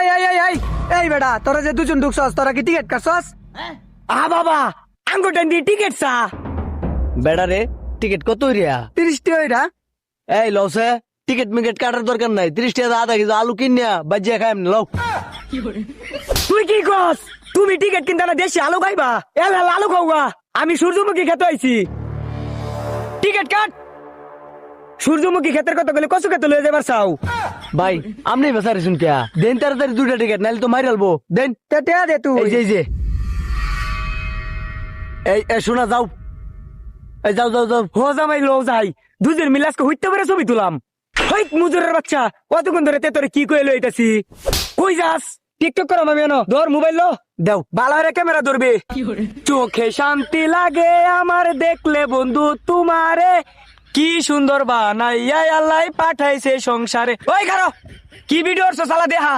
এই এই এই এই এই বেটা তোরা যে দুজন ঢুকছস তোরা কি টিকিট কাটছস? বাবা আঙ্গুটান দিয়ে টিকিট চা বেড়া রে টিকিট কত রিয়া? 30 টি ওইটা। এই লসে টিকিট মিকেট কাটার দরকার নাই, 30 টাকা আধা কেজি আলু কিনিয়া বাজিয়া খাই লও। তুই কি কস? তুমি টিকিট কিনতে না দেশি আলু খাইবা? এলা আলু খাওয়া আমি সূর্যমুখী খেতে আইছি। টিকিট কাট। সূর্যমুখী ক্ষেতের কথা বলে কসু খেতে লয়ে যাবার চাও? ভাই আমনি বেসারি শুন কিয়া দেন তাড়াতাড়ি দুটা টিকিট নাইলে তো মারি আলবো। দেন তে টিয়া দে তুই। এই যে এই যে এই শোনা যাও, এই যাও যাও যাও। হো জামাই লো যাই দুজন মিলে আজকে হইতে পারে ছবি তুলাম। হইত মুজুরের বাচ্চা কতক্ষণ ধরে তে তোরে কি কইলো এইতাছি? কই যাস? টিকটক করো মামি এনো ধর মোবাইল লো দাও। ভালো রে ক্যামেরা ধরবে। চোখে শান্তি লাগে আমার দেখলে বন্ধু তোমারে, কি সুন্দর বানাইয়া আল্লাহ পাঠাইছে সংসারে। ওই খারো কি ভিডিও সালা দেহা